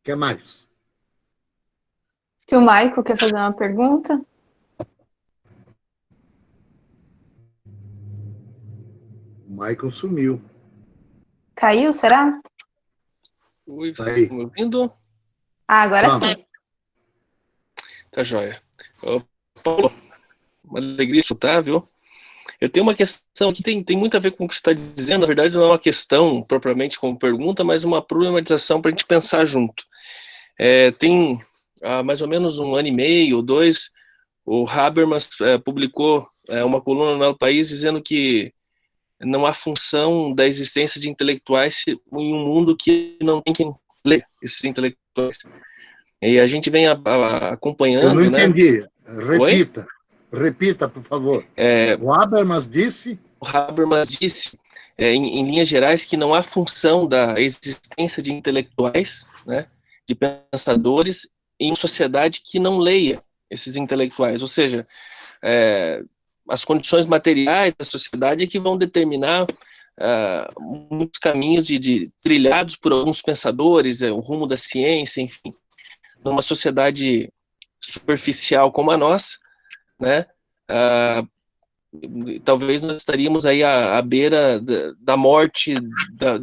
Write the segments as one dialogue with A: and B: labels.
A: que mais?
B: Que o Michael quer fazer uma pergunta.
A: O Michael sumiu.
B: Caiu, será?
C: Oi,
A: Tá
C: vocês
A: aí.
C: estão me ouvindo?
B: Ah, agora
A: Vamos.
B: sim.
C: Tá joia. Ô, Paulo, uma alegria escutar, viu? Eu tenho uma questão que tem muito a ver com o que você está dizendo. Na verdade, não é uma questão propriamente como pergunta, mas uma problematização para a gente pensar junto. Tem há mais ou menos um ano e meio ou dois, o Habermas publicou uma coluna no El País dizendo que não há função da existência de intelectuais em um mundo que não tem quem ler esses intelectuais. E a gente vem
A: Eu não
C: acompanhando, né?
A: entendi.
C: Oi?
A: Repita, por favor.
C: É,
A: O Habermas disse...
C: o Habermas disse, em linhas gerais, que não há função da existência de intelectuais, né, de pensadores, em uma sociedade que não leia esses intelectuais. Ou seja, as condições materiais da sociedade é que vão determinar muitos caminhos trilhados por alguns pensadores, o rumo da ciência, enfim. Numa sociedade superficial como a nossa, né, talvez nós estaríamos aí à beira da morte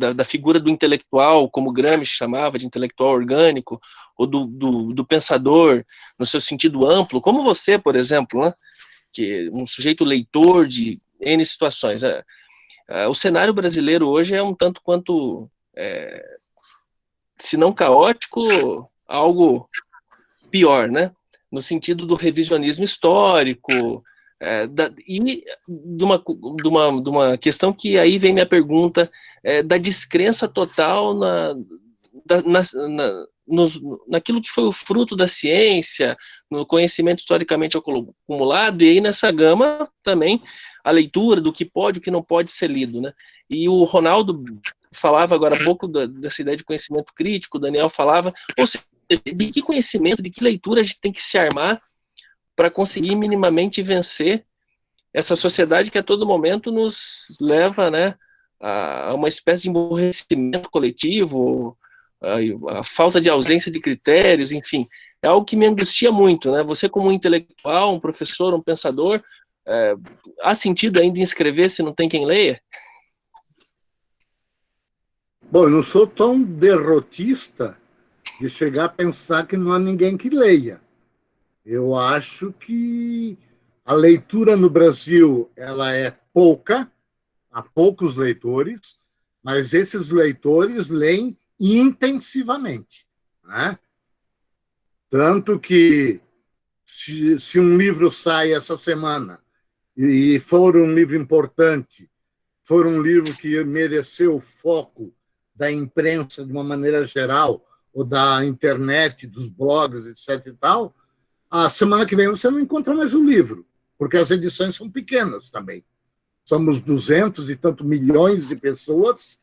C: da figura do intelectual, como Gramsci chamava de intelectual orgânico, ou do pensador, no seu sentido amplo, como você, por exemplo, né? Que um sujeito leitor de N situações. O cenário brasileiro hoje é um tanto quanto, se não caótico, algo pior, né? No sentido do revisionismo histórico, e de uma questão que aí vem minha pergunta, da descrença total naquilo que foi o fruto da ciência, no conhecimento historicamente acumulado, e aí nessa gama também a leitura do que pode e o que não pode ser lido, né? E o Ronaldo falava agora há pouco dessa ideia de conhecimento crítico, o Daniel falava, ou seja, de que conhecimento, de que leitura a gente tem que se armar para conseguir minimamente vencer essa sociedade que a todo momento nos leva, né, a uma espécie de emborrecimento coletivo, a falta de ausência de critérios, enfim, é algo que me angustia muito, né? Você como um intelectual, um professor, um pensador, há sentido ainda em escrever se não tem quem leia?
A: Bom, eu não sou tão derrotista de chegar a pensar que não há ninguém que leia. Eu acho que a leitura no Brasil ela é pouca, há poucos leitores, mas esses leitores leem intensivamente, né? Tanto que, se um livro sai essa semana e for um livro importante, for um livro que mereceu o foco da imprensa de uma maneira geral, ou da internet, dos blogs, etc. e tal, a semana que vem você não encontra mais o livro, porque as edições são pequenas também. Somos 200 e tantos milhões de pessoas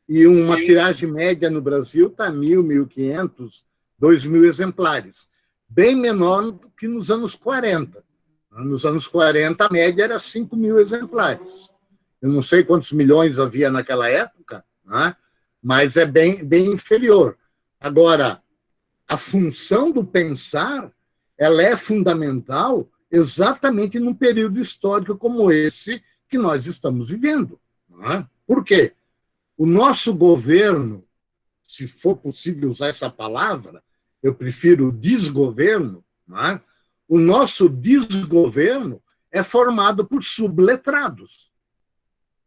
A: e uma tiragem média no Brasil está 1.000, 1.500, 2.000 exemplares. Bem menor do que nos anos 40. Nos anos 40, a média era 5.000 exemplares. Eu não sei quantos milhões havia naquela época, né? Mas é bem inferior. Agora, a função do pensar ela é fundamental exatamente num período histórico como esse que nós estamos vivendo. Não é? Por quê? O nosso governo, se for possível usar essa palavra, eu prefiro desgoverno, não é? O nosso desgoverno é formado por subletrados.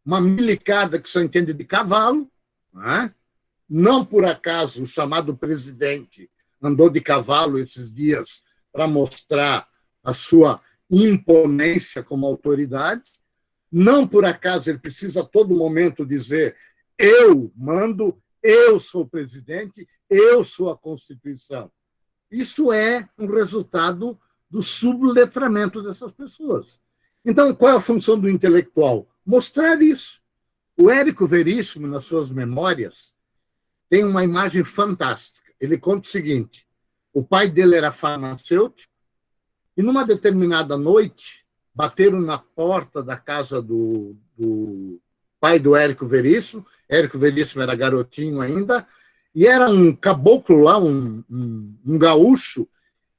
A: Uma milicada que só entende de cavalo, não é? Não por acaso o chamado presidente andou de cavalo esses dias para mostrar a sua imponência como autoridade. Não por acaso ele precisa a todo momento dizer eu mando, eu sou o presidente, eu sou a Constituição. Isso é um resultado do subletramento dessas pessoas. Então, qual é a função do intelectual? Mostrar isso. O Érico Veríssimo, nas suas memórias, tem uma imagem fantástica. Ele conta o seguinte: o pai dele era farmacêutico e, numa determinada noite, bateram na porta da casa do pai do Érico Veríssimo. Érico Veríssimo era garotinho ainda, e era um caboclo lá, um gaúcho,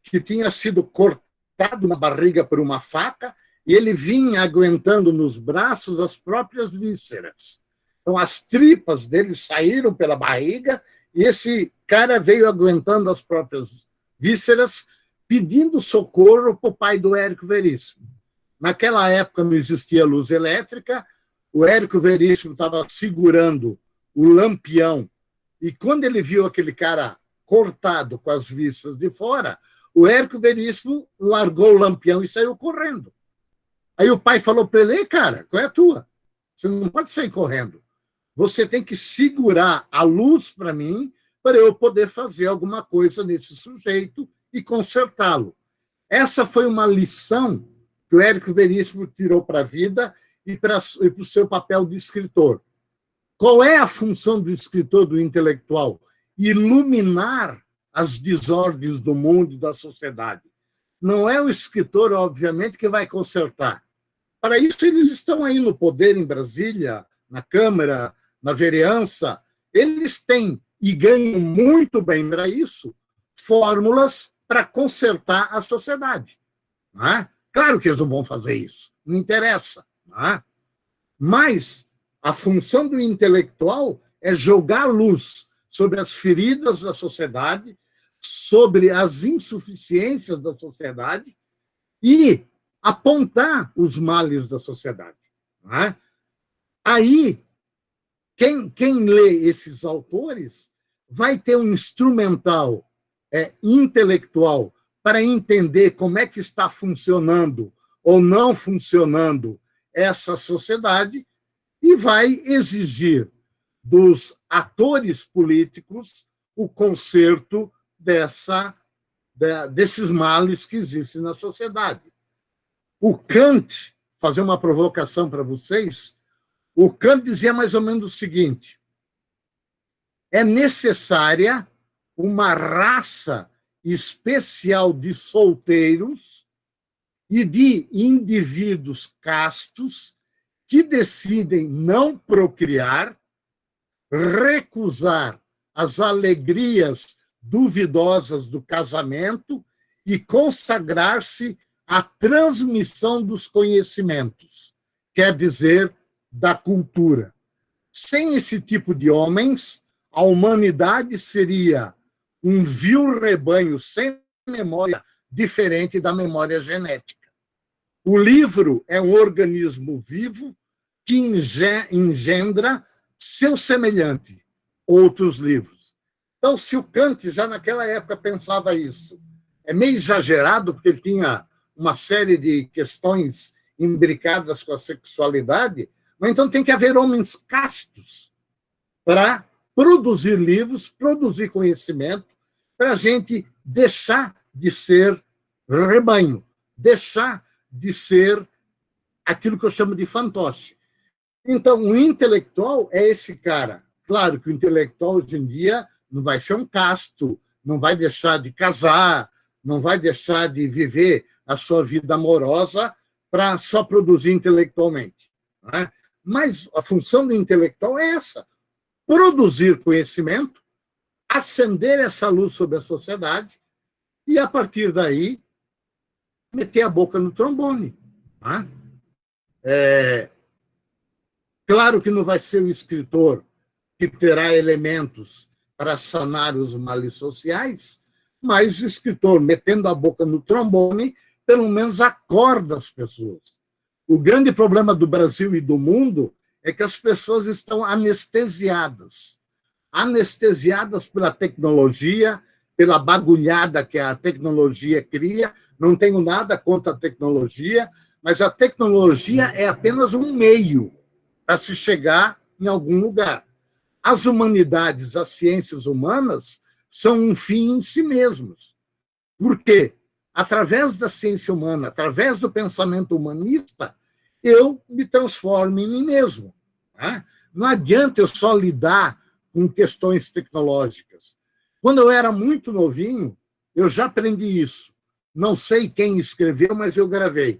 A: que tinha sido cortado na barriga por uma faca, e ele vinha aguentando nos braços as próprias vísceras. Então, as tripas dele saíram pela barriga, e esse cara veio aguentando as próprias vísceras, pedindo socorro para o pai do Érico Veríssimo. Naquela época não existia luz elétrica, o Érico Veríssimo estava segurando o lampião, e quando ele viu aquele cara cortado com as vísceras de fora, o Érico Veríssimo largou o lampião e saiu correndo. Aí o pai falou para ele: cara, qual é a tua? Você não pode sair correndo. Você tem que segurar a luz para mim, para eu poder fazer alguma coisa nesse sujeito e consertá-lo. Essa foi uma lição que o Érico Veríssimo tirou para a vida e para o seu papel de escritor. Qual é a função do escritor, do intelectual? Iluminar as desordens do mundo e da sociedade. Não é o escritor, obviamente, que vai consertar. Para isso, eles estão aí no poder em Brasília, na Câmara, na vereança. Eles têm, e ganham muito bem para isso, fórmulas para consertar a sociedade. Não é? Claro que eles não vão fazer isso, não interessa. Não é? Mas a função do intelectual é jogar luz sobre as feridas da sociedade, sobre as insuficiências da sociedade e apontar os males da sociedade. Não é? Aí, quem lê esses autores vai ter um instrumental intelectual para entender como é que está funcionando ou não funcionando essa sociedade e vai exigir dos atores políticos o conserto desses males que existem na sociedade. O Kant, fazer uma provocação para vocês, o Kant dizia mais ou menos o seguinte: é necessária uma raça especial de solteiros e de indivíduos castos que decidem não procriar, recusar as alegrias duvidosas do casamento e consagrar-se à transmissão dos conhecimentos, quer dizer, da cultura. Sem esse tipo de homens, a humanidade seria um vil rebanho sem memória, diferente da memória genética. O livro é um organismo vivo que engendra seu semelhante, outros livros. Então, se o Kant já naquela época pensava isso, é meio exagerado, porque ele tinha uma série de questões imbricadas com a sexualidade, mas então tem que haver homens castos para produzir livros, produzir conhecimento, para a gente deixar de ser rebanho, deixar de ser aquilo que eu chamo de fantoche. Então, o intelectual é esse cara. Claro que o intelectual, hoje em dia, não vai ser um casto, não vai deixar de casar, não vai deixar de viver a sua vida amorosa para só produzir intelectualmente. Não é? Mas a função do intelectual é essa: produzir conhecimento, acender essa luz sobre a sociedade e, a partir daí, meter a boca no trombone. Não é? Claro que não vai ser o escritor que terá elementos para sanar os males sociais, mas o escritor, metendo a boca no trombone, pelo menos acorda as pessoas. O grande problema do Brasil e do mundo é que as pessoas estão anestesiadas pela tecnologia, pela bagulhada que a tecnologia cria. Não tenho nada contra a tecnologia, mas a tecnologia é apenas um meio para se chegar em algum lugar. As humanidades, as ciências humanas, são um fim em si mesmos. Por quê? Através da ciência humana, através do pensamento humanista, eu me transformo em mim mesmo. Né? Não adianta eu só lidar com questões tecnológicas. Quando eu era muito novinho, eu já aprendi isso. Não sei quem escreveu, mas eu gravei.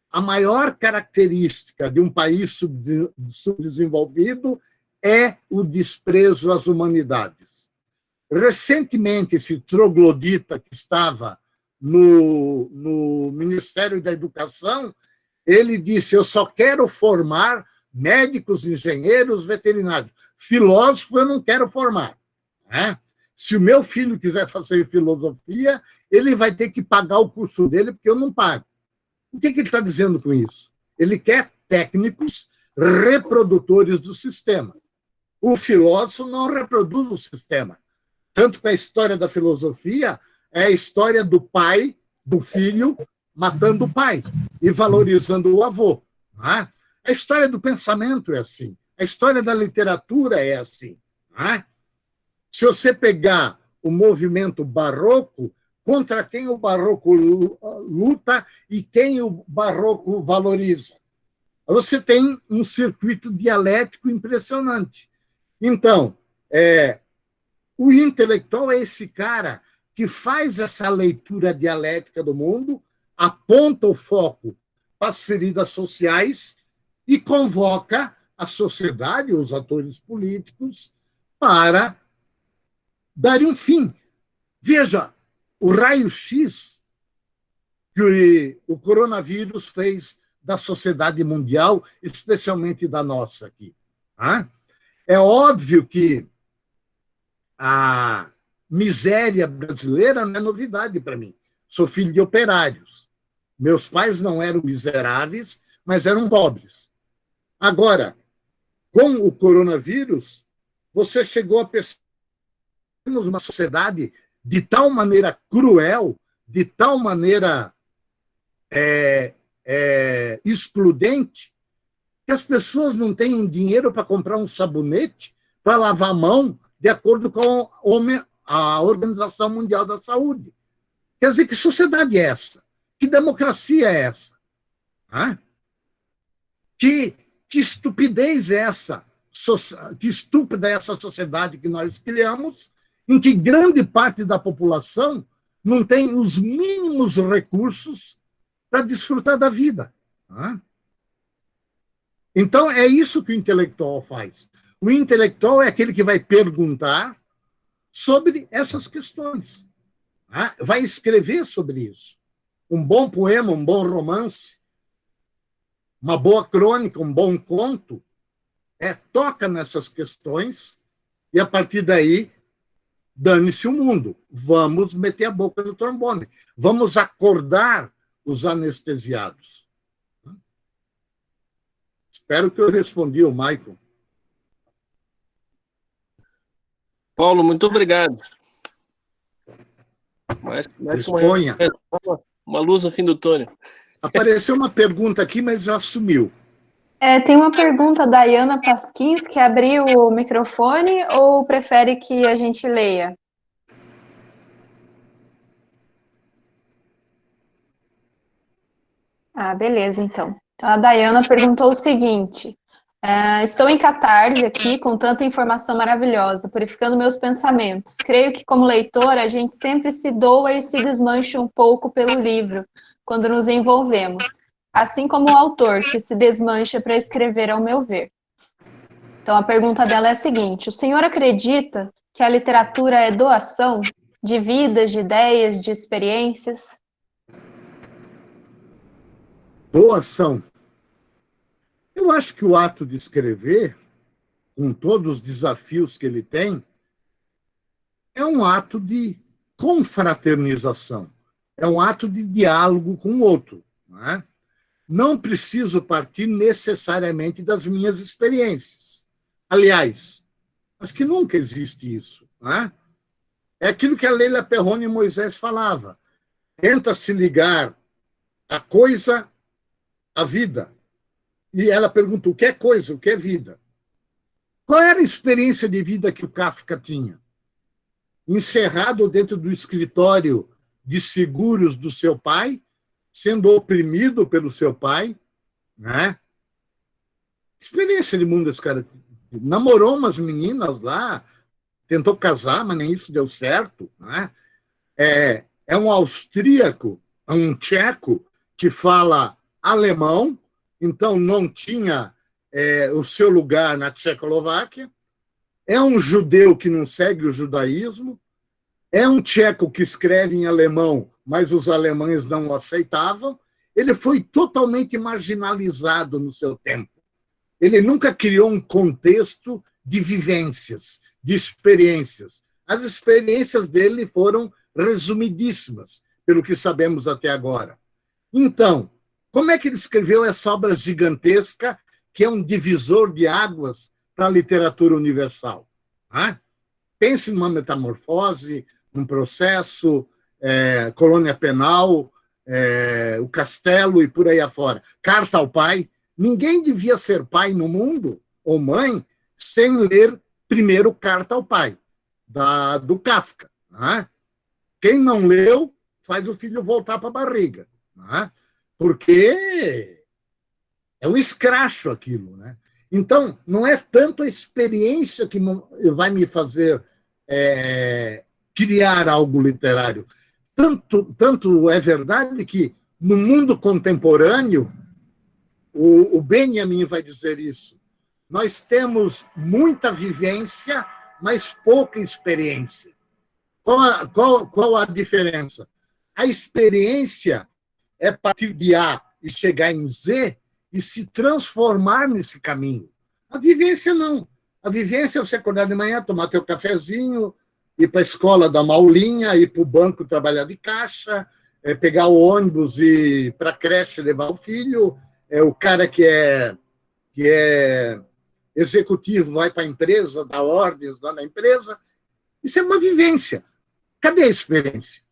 A: A maior característica de um país subdesenvolvido é o desprezo às humanidades. Recentemente, esse troglodita que estava no Ministério da Educação, ele disse: eu só quero formar médicos, engenheiros, veterinários. Filósofo eu não quero formar. Né? Se o meu filho quiser fazer filosofia, ele vai ter que pagar o curso dele, porque eu não pago. O que ele está dizendo com isso? Ele quer técnicos reprodutores do sistema. O filósofo não reproduz o sistema. Tanto que a história da filosofia é a história do pai, do filho, matando o pai e valorizando o avô. Né? A história do pensamento é assim. A história da literatura é assim. Né? Se você pegar o movimento barroco, contra quem o barroco luta e quem o barroco valoriza, você tem um circuito dialético impressionante. Então, o intelectual é esse cara que faz essa leitura dialética do mundo, aponta o foco para as feridas sociais e convoca a sociedade, os atores políticos, para dar um fim. Veja, o raio-x que o coronavírus fez da sociedade mundial, especialmente da nossa aqui. Tá? É óbvio que a miséria brasileira não é novidade para mim. Sou filho de operários. Meus pais não eram miseráveis, mas eram pobres. Agora, com o coronavírus, você chegou a perceber uma sociedade de tal maneira cruel, de tal maneira excludente, que as pessoas não têm dinheiro para comprar um sabonete para lavar a mão, de acordo com a Organização Mundial da Saúde. Quer dizer, que sociedade é essa? Que democracia é essa? Ah? Que estupidez é essa? Que estúpida é essa sociedade que nós criamos, em que grande parte da população não tem os mínimos recursos para desfrutar da vida. Ah? Então, é isso que o intelectual faz. O intelectual é aquele que vai perguntar sobre essas questões. Ah? Vai escrever sobre isso. Um bom poema, um bom romance, uma boa crônica, um bom conto, toca nessas questões e, a partir daí, dane-se o mundo. Vamos meter a boca no trombone. Vamos acordar os anestesiados. Espero que eu respondi o Michael.
C: Paulo, muito obrigado.
A: Exponha.
C: Uma luz no fim do túnel.
A: Apareceu uma pergunta aqui, mas já sumiu.
B: Tem uma pergunta da Iana Pasquins, que abriu o microfone, ou prefere que a gente leia? Beleza, então. Então, a Dayana perguntou o seguinte: estou em catarse aqui com tanta informação maravilhosa, purificando meus pensamentos. Creio que, como leitora, a gente sempre se doa e se desmancha um pouco pelo livro, quando nos envolvemos. Assim como o autor, que se desmancha para escrever, ao meu ver. Então, a pergunta dela é a seguinte: o senhor acredita que a literatura é doação de vidas, de ideias, de experiências?
A: Doação. Eu acho que o ato de escrever, com todos os desafios que ele tem, é um ato de confraternização, é um ato de diálogo com o outro. Não é? Não preciso partir necessariamente das minhas experiências. Aliás, acho que nunca existe isso. Não é? É aquilo que a Leila Perrone e Moisés falava. Tenta se ligar a coisa à vida. E ela perguntou: o que é coisa, o que é vida? Qual era a experiência de vida que o Kafka tinha? Encerrado dentro do escritório de seguros do seu pai, sendo oprimido pelo seu pai, né? Experiência de mundo esse cara. Namorou umas meninas lá, tentou casar, mas nem isso deu certo, né? É um austríaco, um tcheco que fala alemão, então não tinha o seu lugar na Tchecoslováquia. é um judeu que não segue o judaísmo, é um tcheco que escreve em alemão, mas os alemães não o aceitavam. Ele foi totalmente marginalizado no seu tempo. Ele nunca criou um contexto de vivências, de experiências. As experiências dele foram resumidíssimas, pelo que sabemos até agora. Então, como é que ele escreveu essa obra gigantesca, que é um divisor de águas para a literatura universal? Pense numa metamorfose, num processo, colônia penal, o castelo e por aí afora. Carta ao pai. Ninguém devia ser pai no mundo, ou mãe, sem ler primeiro Carta ao Pai, do Kafka. Quem não leu, faz o filho voltar para a barriga. Porque é um escracho aquilo. Então, não é tanto a experiência que vai me fazer criar algo literário. Tanto é verdade que, no mundo contemporâneo, o Benjamin vai dizer isso, nós temos muita vivência, mas pouca experiência. Qual a diferença? A experiência é partir de A e chegar em Z e se transformar nesse caminho. A vivência não. A vivência é você acordar de manhã, tomar teu cafezinho, ir para a escola dar uma aulinha, ir para o banco trabalhar de caixa, pegar o ônibus e ir para a creche levar o filho, o cara que é executivo vai para a empresa, dá ordens lá na empresa. Isso é uma vivência. Cadê a experiência?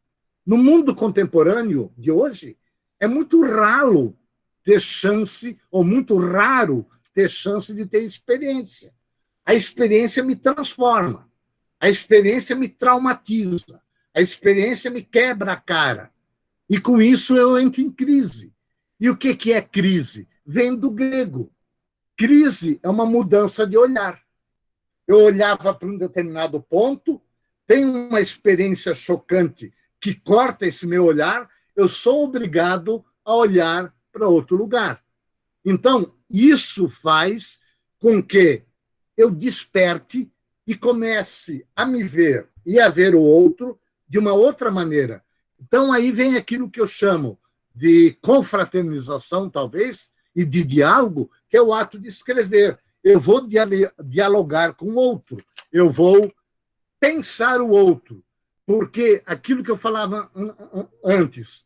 A: No mundo contemporâneo de hoje, é muito raro ter chance, ou muito raro ter chance de ter experiência. A experiência me transforma. A experiência me traumatiza. A experiência me quebra a cara. E com isso eu entro em crise. E o que é crise? Vem do grego. Crise é uma mudança de olhar. Eu olhava para um determinado ponto, tenho uma experiência chocante que corta esse meu olhar, eu sou obrigado a olhar para outro lugar. Então, isso faz com que eu desperte e comece a me ver e a ver o outro de uma outra maneira. Então, aí vem aquilo que eu chamo de confraternização, talvez, e de diálogo, que é o ato de escrever. Eu vou dialogar com o outro, eu vou pensar o outro, porque aquilo que eu falava antes,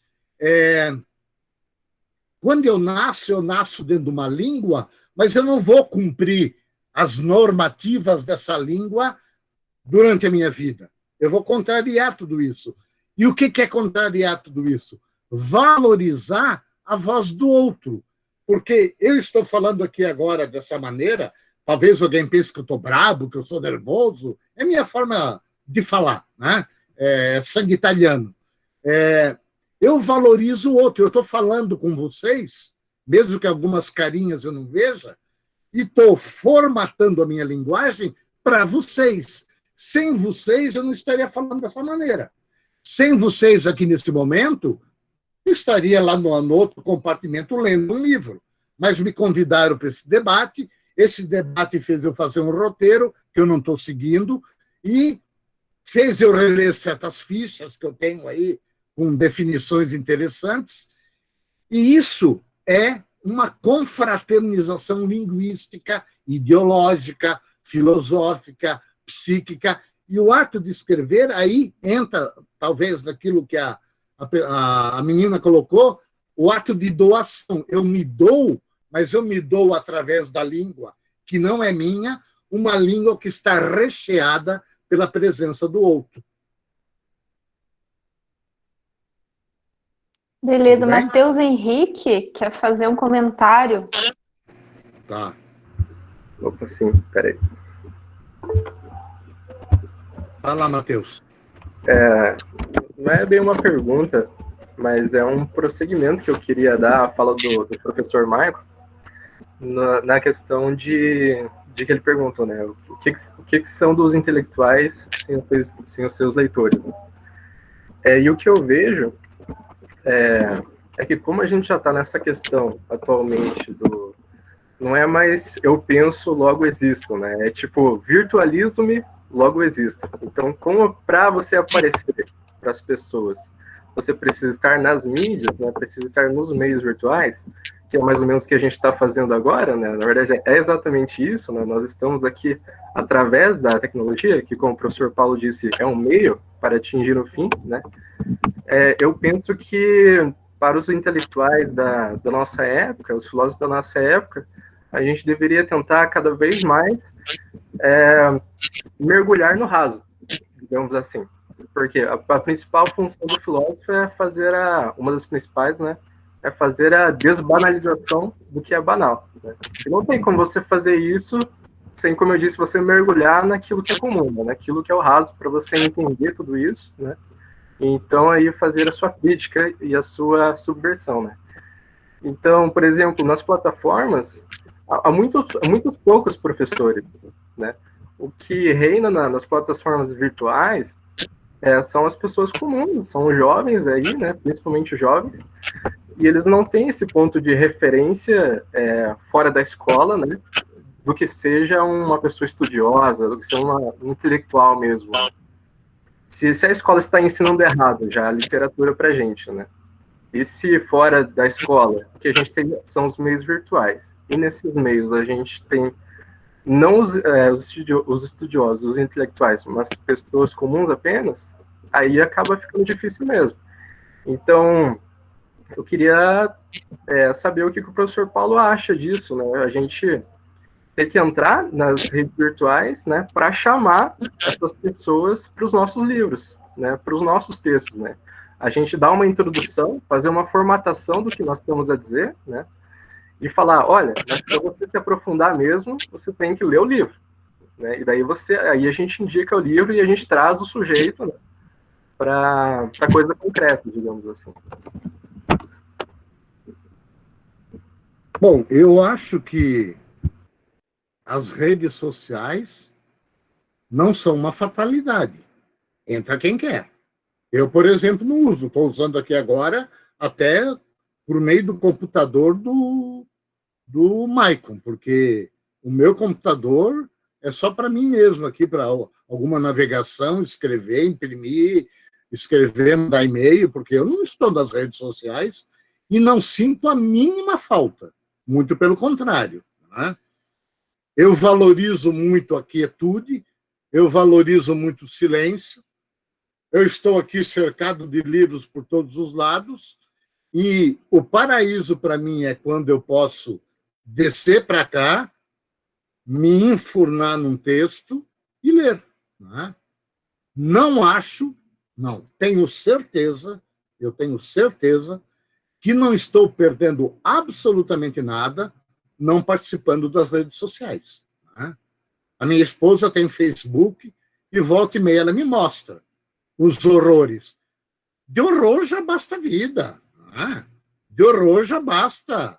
A: quando eu nasço dentro de uma língua, mas eu não vou cumprir as normativas dessa língua durante a minha vida. Eu vou contrariar tudo isso. E o que é contrariar tudo isso? Valorizar a voz do outro. Porque eu estou falando aqui agora dessa maneira, talvez alguém pense que eu estou bravo, que eu sou nervoso, é minha forma de falar, né? É sangue italiano. Eu valorizo o outro, eu estou falando com vocês, mesmo que algumas carinhas eu não veja, e estou formatando a minha linguagem para vocês. Sem vocês, eu não estaria falando dessa maneira. Sem vocês aqui nesse momento, eu estaria lá no outro compartimento lendo um livro. Mas me convidaram para esse debate fez eu fazer um roteiro, que eu não estou seguindo, e fez eu reler certas fichas que eu tenho aí, com definições interessantes, e isso é uma confraternização linguística, ideológica, filosófica, psíquica, e o ato de escrever aí entra, talvez, naquilo que a menina colocou, o ato de doação. Eu me dou, mas eu me dou através da língua, que não é minha, uma língua que está recheada pela presença do outro.
B: Beleza, Matheus Henrique quer fazer um comentário.
A: Tá.
D: Opa, sim, peraí.
A: Fala, Matheus.
D: Não é bem uma pergunta, mas é um prosseguimento que eu queria dar à fala do professor Marco, na questão de que ele perguntou, né? O que são dos intelectuais sem os seus leitores? Né? E o que eu vejo é que como a gente já está nessa questão atualmente não é mais eu penso, logo existo, né? É tipo, virtualizo-me, logo existo. Então, como para você aparecer para as pessoas, você precisa estar nas mídias, né? Precisa estar nos meios virtuais, que é mais ou menos o que a gente está fazendo agora, né? Na verdade, é exatamente isso, né? Nós estamos aqui através da tecnologia, que, como o professor Paulo disse, é um meio para atingir o fim, né? Eu penso que, para os intelectuais da nossa época, os filósofos da nossa época, a gente deveria tentar cada vez mais mergulhar no raso, digamos assim. Porque a principal função do filósofo é fazer uma das principais, né? É fazer a desbanalização do que é banal. Né? E não tem como você fazer isso sem, como eu disse, você mergulhar naquilo que é comum, né? Naquilo que é o raso, para você entender tudo isso, né? Então, aí, fazer a sua crítica e a sua subversão, né? Então, por exemplo, nas plataformas, há muitos poucos professores, né? O que reina nas plataformas virtuais são as pessoas comuns, são os jovens aí, né? Principalmente os jovens, e eles não têm esse ponto de referência fora da escola, né? Do que seja uma pessoa estudiosa, do que seja um intelectual mesmo. Se a escola está ensinando errado já a literatura para a gente, né? E se fora da escola, o que a gente tem são os meios virtuais. E nesses meios a gente tem não os estudiosos, os intelectuais, mas pessoas comuns apenas, aí acaba ficando difícil mesmo. Então, eu queria saber o que o professor Paulo acha disso, né? A gente tem que entrar nas redes virtuais, né, para chamar essas pessoas para os nossos livros, né, para os nossos textos, né. A gente dá uma introdução, fazer uma formatação do que nós temos a dizer, né, e falar, olha, para você se aprofundar mesmo, você tem que ler o livro, né, e daí aí a gente indica o livro e a gente traz o sujeito, né, para coisa concreta, digamos assim.
A: Bom, eu acho que as redes sociais não são uma fatalidade. Entra quem quer. Eu, por exemplo, não uso. Estou usando aqui agora até por meio do computador do Maicon, porque o meu computador é só para mim mesmo, aqui para alguma navegação, escrever, imprimir, escrever, mandar e-mail, porque eu não estou nas redes sociais e não sinto a mínima falta. Muito pelo contrário, né? Eu valorizo muito a quietude, eu valorizo muito o silêncio, eu estou aqui cercado de livros por todos os lados, e o paraíso para mim é quando eu posso descer para cá, me enfurnar num texto e ler. Né? Não acho, não, eu tenho certeza que não estou perdendo absolutamente nada não participando das redes sociais. Né? A minha esposa tem Facebook e volta e meia ela me mostra os horrores. De horror já basta a vida. Né? De horror já basta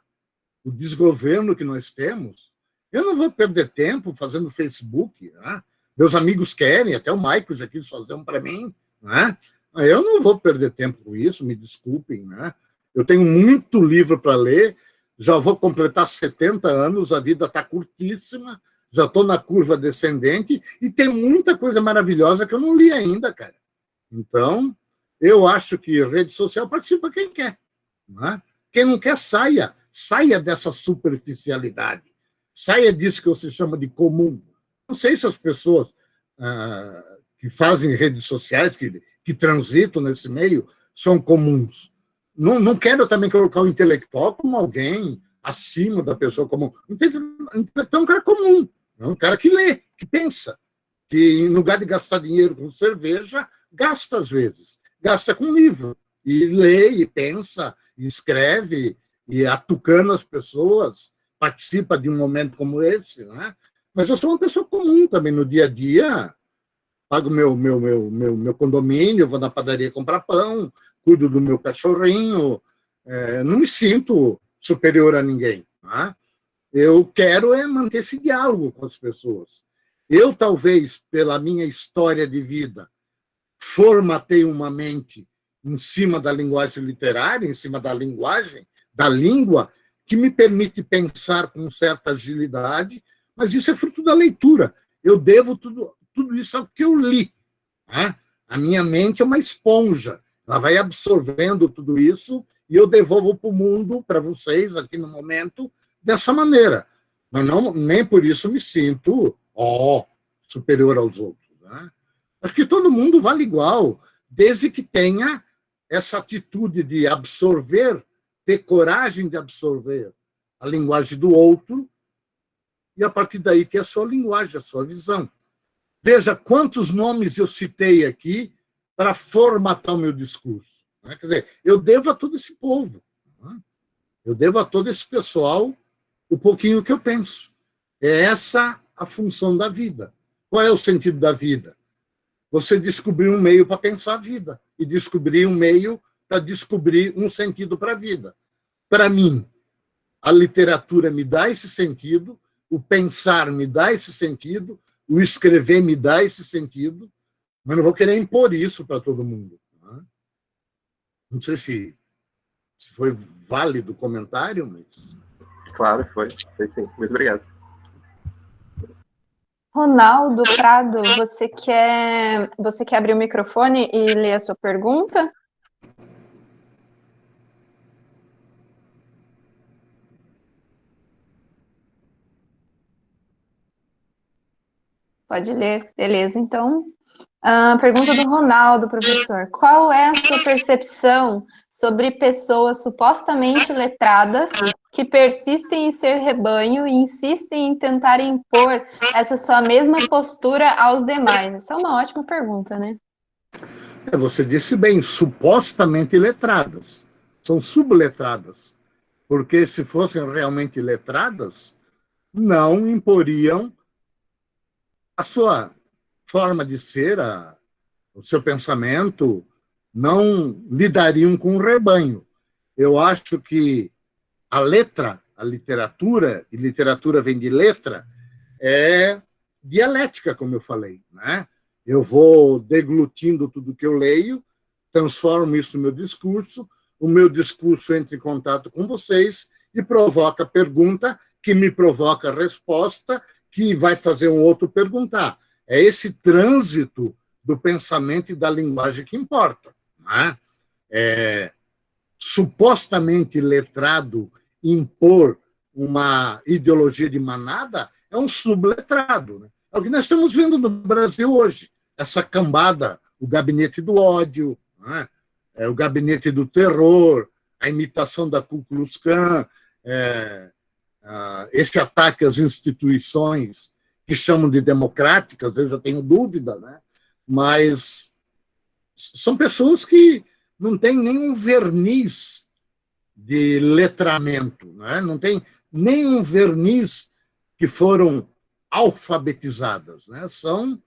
A: o desgoverno que nós temos. Eu não vou perder tempo fazendo Facebook. Né? Meus amigos querem, até o Michael já quis fazer um para mim. Né? Eu não vou perder tempo com isso, me desculpem. Né? Eu tenho muito livro para ler, já vou completar 70 anos, a vida está curtíssima, já estou na curva descendente e tem muita coisa maravilhosa que eu não li ainda, cara. Então, eu acho que rede social participa quem quer. Né? Quem não quer, saia dessa superficialidade, saia disso que você chama de comum. Não sei se as pessoas que fazem redes sociais, que transitam nesse meio, são comuns. Não quero também colocar o intelectual como alguém acima da pessoa comum. O intelectual é um cara comum, é um cara que lê, que pensa, que em lugar de gastar dinheiro com cerveja, gasta às vezes, gasta com livro, e lê, e pensa, e escreve, e atucando as pessoas, participa de um momento como esse. Né? Mas eu sou uma pessoa comum também no dia a dia, pago meu condomínio, vou na padaria comprar pão, cuido do meu cachorrinho, não me sinto superior a ninguém. Né? Eu quero manter esse diálogo com as pessoas. Eu, talvez, pela minha história de vida, formatei uma mente em cima da linguagem literária, em cima da linguagem, da língua, que me permite pensar com certa agilidade, mas isso é fruto da leitura. Eu devo tudo isso ao que eu li. Né? A minha mente é uma esponja, ela vai absorvendo tudo isso e eu devolvo para o mundo, para vocês, aqui no momento, dessa maneira. Mas não, nem por isso me sinto superior aos outros. Né? Acho que todo mundo vale igual, desde que tenha essa atitude de absorver, ter coragem de absorver a linguagem do outro e, a partir daí, ter a sua linguagem, a sua visão. Veja quantos nomes eu citei aqui para formatar o meu discurso. Né? Quer dizer, eu devo a todo esse povo. Né? Eu devo a todo esse pessoal o pouquinho que eu penso. É essa a função da vida. Qual é o sentido da vida? Você descobrir um meio para pensar a vida e descobrir um meio para descobrir um sentido para a vida. Para mim, a literatura me dá esse sentido, o pensar me dá esse sentido, o escrever me dá esse sentido, mas não vou querer impor isso para todo mundo. Né? Não sei se foi válido o comentário, mas...
D: Claro, foi sim. Muito obrigado.
B: Ronaldo Prado, você quer abrir o microfone e ler a sua pergunta? Pode ler, beleza. Então, a pergunta do Ronaldo, professor. Qual é a sua percepção sobre pessoas supostamente letradas que persistem em ser rebanho e insistem em tentar impor essa sua mesma postura aos demais? Essa é uma ótima pergunta, né?
A: Você disse bem, supostamente letradas. São subletradas. Porque se fossem realmente letradas, não imporiam a sua forma de ser, o seu pensamento, não lidariam com o rebanho. Eu acho que a letra, a literatura, e literatura vem de letra, é dialética, como eu falei. Né? Eu vou deglutindo tudo que eu leio, transformo isso no meu discurso, o meu discurso entra em contato com vocês e provoca pergunta, que me provoca resposta, que vai fazer um outro perguntar. É esse trânsito do pensamento e da linguagem que importa. Né? Supostamente letrado impor uma ideologia de manada é um subletrado. Né? É o que nós estamos vendo no Brasil hoje. Essa cambada, o gabinete do ódio, né? O gabinete do terror, a imitação da Ku Klux Klan, esse ataque às instituições que chamam de democráticas, eu já tenho dúvida, né? Mas são pessoas que não têm nenhum verniz de letramento, né? Não tem nenhum verniz que foram alfabetizadas, né? São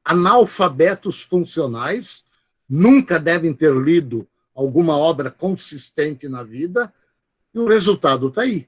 A: analfabetos funcionais, nunca devem ter lido alguma obra consistente na vida, e o resultado está aí.